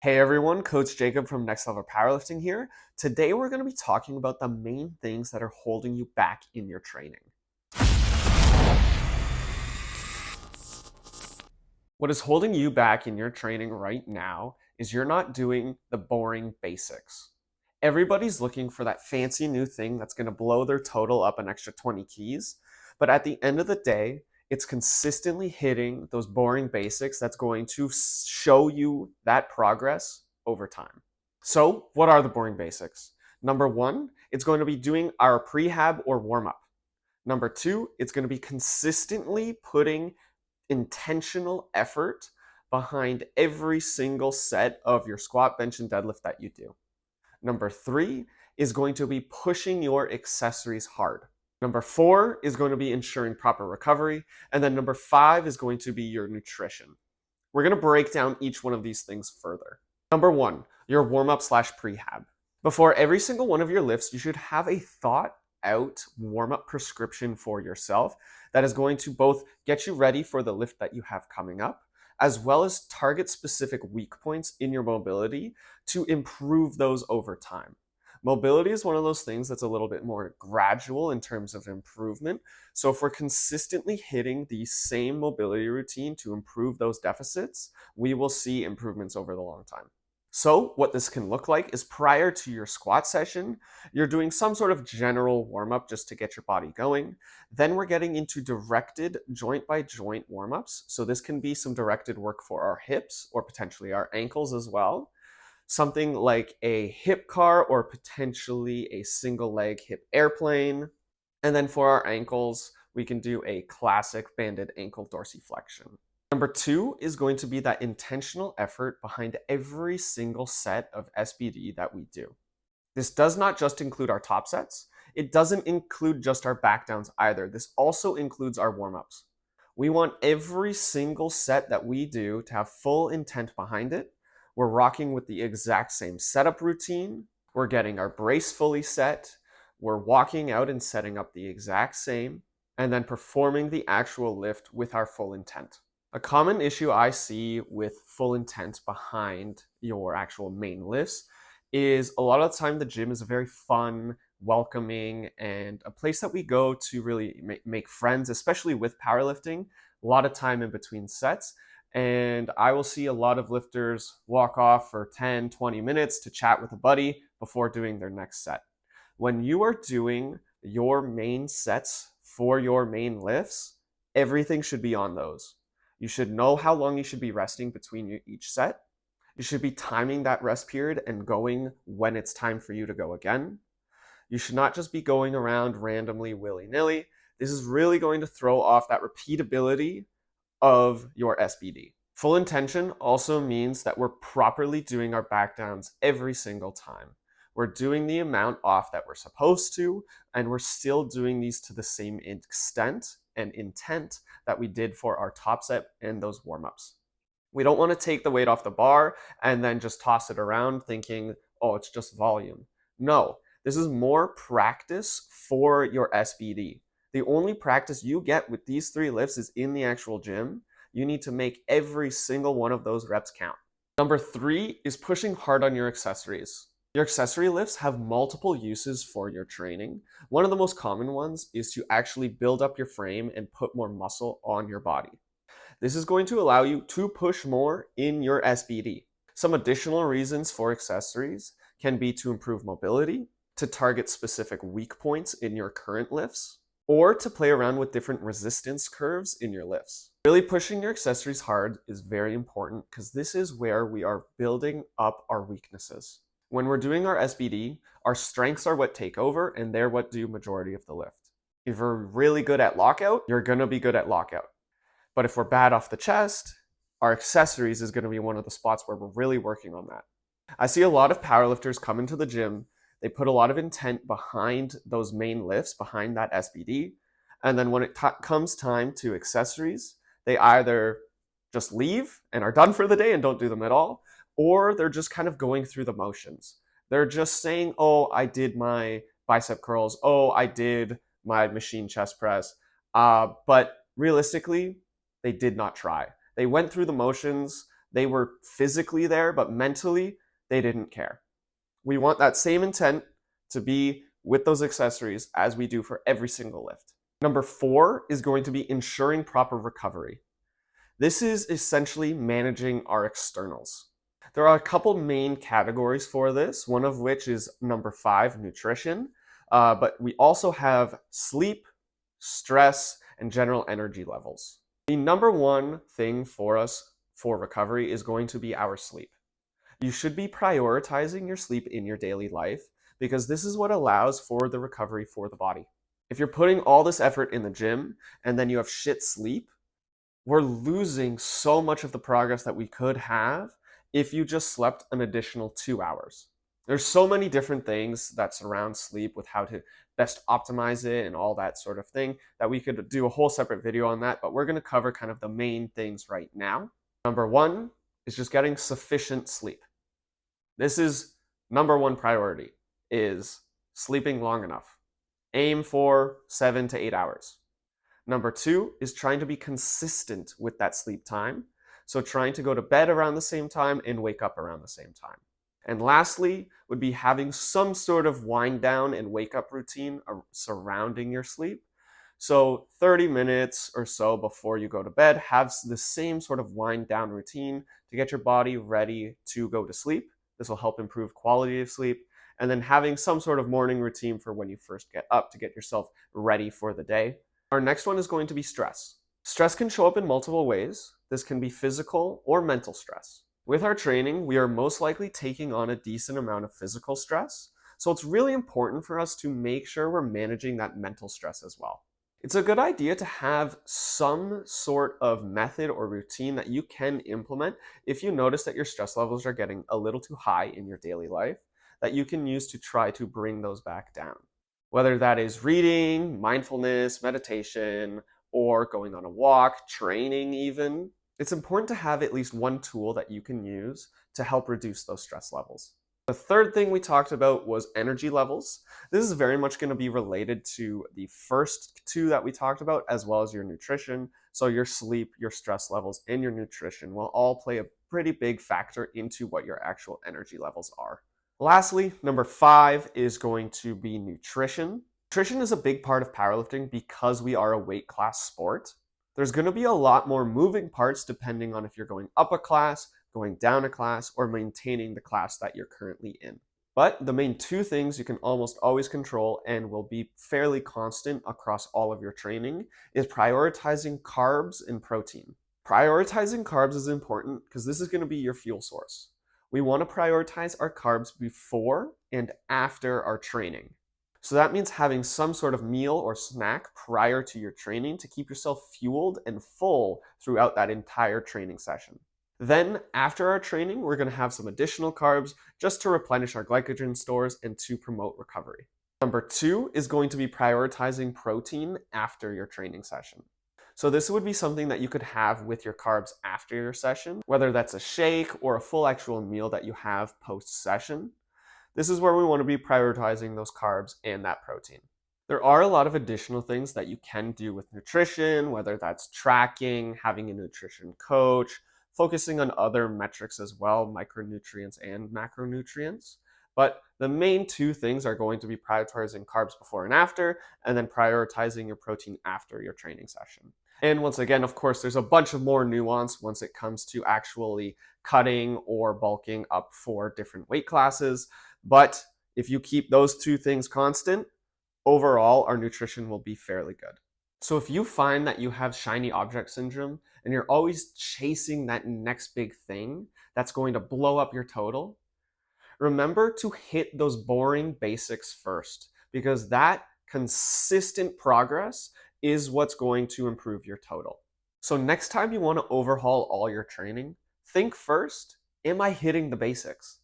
Hey everyone, Coach Jacob from Next Level Powerlifting here. Today we're going to be talking about the main things that are holding you back in your training. What is holding you back in your training right now is you're not doing the boring basics. Everybody's looking for that fancy new thing that's going to blow their total up an extra 20 keys, but at the end of the day, it's consistently hitting those boring basics that's going to show you that progress over time. So, what are the boring basics? Number one, it's going to be doing our prehab or warm up. Number two, it's going to be consistently putting intentional effort behind every single set of your squat, bench, and deadlift that you do. Number three is going to be pushing your accessories hard. Number four is going to be ensuring proper recovery. And then number five is going to be your nutrition. We're going to break down each one of these things further. Number one, your warm up / prehab. Before every single one of your lifts, you should have a thought out warm up prescription for yourself that is going to both get you ready for the lift that you have coming up, as well as target specific weak points in your mobility to improve those over time. Mobility is one of those things that's a little bit more gradual in terms of improvement. So if we're consistently hitting the same mobility routine to improve those deficits, we will see improvements over the long time. So what this can look like is prior to your squat session, you're doing some sort of general warm-up just to get your body going. Then we're getting into directed joint by joint warm-ups. So this can be some directed work for our hips or potentially our ankles as well. Something like a hip car or potentially a single leg hip airplane. And then for our ankles, we can do a classic banded ankle dorsiflexion. Number two is going to be that intentional effort behind every single set of SBD that we do. This does not just include our top sets. It doesn't include just our back downs either. This also includes our warm-ups. We want every single set that we do to have full intent behind it. We're rocking with the exact same setup routine. We're getting our brace fully set. We're walking out and setting up the exact same, and then performing the actual lift with our full intent. A common issue I see with full intent behind your actual main lifts is a lot of the time the gym is a very fun, welcoming, and a place that we go to really make friends, especially with powerlifting, a lot of time in between sets. And I will see a lot of lifters walk off for 10, 20 minutes to chat with a buddy before doing their next set. When you are doing your main sets for your main lifts, everything should be on those. You should know how long you should be resting between each set. You should be timing that rest period and going when it's time for you to go again. You should not just be going around randomly willy-nilly. This is really going to throw off that repeatability of your SBD. Full intention also means that we're properly doing our back downs every single time. We're doing the amount off that we're supposed to, and we're still doing these to the same extent and intent that we did for our top set and those warm-ups. We don't want to take the weight off the bar and then just toss it around thinking, oh, it's just volume. No, this is more practice for your SBD. The only practice you get with these three lifts is in the actual gym. You need to make every single one of those reps count. Number three is pushing hard on your accessories. Your accessory lifts have multiple uses for your training. One of the most common ones is to actually build up your frame and put more muscle on your body. This is going to allow you to push more in your SBD. Some additional reasons for accessories can be to improve mobility, to target specific weak points in your current lifts, or to play around with different resistance curves in your lifts. Really pushing your accessories hard is very important because this is where we are building up our weaknesses. When we're doing our SBD, our strengths are what take over and they're what do majority of the lift. If you're really good at lockout, you're gonna be good at lockout. But if we're bad off the chest, our accessories is gonna be one of the spots where we're really working on that. I see a lot of powerlifters come into the gym, they put a lot of intent behind those main lifts, behind that SBD, and then when it comes time to accessories, they either just leave and are done for the day and don't do them at all, or they're just kind of going through the motions. They're just saying, oh, I did my bicep curls, oh, I did my machine chest press, but realistically, they did not try. They went through the motions, They were physically there, but mentally, they didn't care. We want that same intent to be with those accessories as we do for every single lift. Number 4 is going to be ensuring proper recovery. This is essentially managing our externals. There are a couple main categories for this, one of which is number 5, nutrition. But we also have sleep, stress, and general energy levels. The number one thing for us for recovery is going to be our sleep. You should be prioritizing your sleep in your daily life because this is what allows for the recovery for the body. If you're putting all this effort in the gym and then you have shit sleep, we're losing so much of the progress that we could have if you just slept an additional 2 hours. There's so many different things that surround sleep with how to best optimize it and all that sort of thing that we could do a whole separate video on that, but we're going to cover kind of the main things right now. Number 1 is just getting sufficient sleep. This is number 1 priority, is sleeping long enough. Aim for 7 to 8 hours. Number 2 is trying to be consistent with that sleep time. So trying to go to bed around the same time and wake up around the same time. And lastly would be having some sort of wind down and wake up routine surrounding your sleep. So 30 minutes or so before you go to bed, have the same sort of wind down routine to get your body ready to go to sleep. This will help improve quality of sleep. And then having some sort of morning routine for when you first get up to get yourself ready for the day. Our next one is going to be stress. Stress can show up in multiple ways. This can be physical or mental stress. With our training, we are most likely taking on a decent amount of physical stress. So it's really important for us to make sure we're managing that mental stress as well. It's a good idea to have some sort of method or routine that you can implement if you notice that your stress levels are getting a little too high in your daily life, that you can use to try to bring those back down. Whether that is reading, mindfulness, meditation, or going on a walk, training even, it's important to have at least one tool that you can use to help reduce those stress levels. The third thing we talked about was energy levels. This is very much going to be related to the first two that we talked about, as well as your nutrition. So your sleep, your stress levels, and your nutrition will all play a pretty big factor into what your actual energy levels are. Lastly, number 5 is going to be nutrition. Nutrition is a big part of powerlifting because we are a weight class sport. There's going to be a lot more moving parts depending on if you're going up a class, going down a class, or maintaining the class that you're currently in. But the main 2 things you can almost always control and will be fairly constant across all of your training is prioritizing carbs and protein. Prioritizing carbs is important because this is going to be your fuel source. We want to prioritize our carbs before and after our training. So that means having some sort of meal or snack prior to your training to keep yourself fueled and full throughout that entire training session. Then after our training, we're going to have some additional carbs just to replenish our glycogen stores and to promote recovery. Number 2 is going to be prioritizing protein after your training session. So this would be something that you could have with your carbs after your session, whether that's a shake or a full actual meal that you have post-session. This is where we want to be prioritizing those carbs and that protein. There are a lot of additional things that you can do with nutrition, whether that's tracking, having a nutrition coach, focusing on other metrics as well, micronutrients and macronutrients. But the main 2 things are going to be prioritizing carbs before and then prioritizing your protein after your training session. And once again, of course, there's a bunch of more nuance once it comes to actually cutting or bulking up for different weight classes. But if you keep those 2 things constant, overall, our nutrition will be fairly good. So if you find that you have shiny object syndrome and you're always chasing that next big thing that's going to blow up your total, remember to hit those boring basics first, because that consistent progress is what's going to improve your total. So next time you want to overhaul all your training, think first, am I hitting the basics?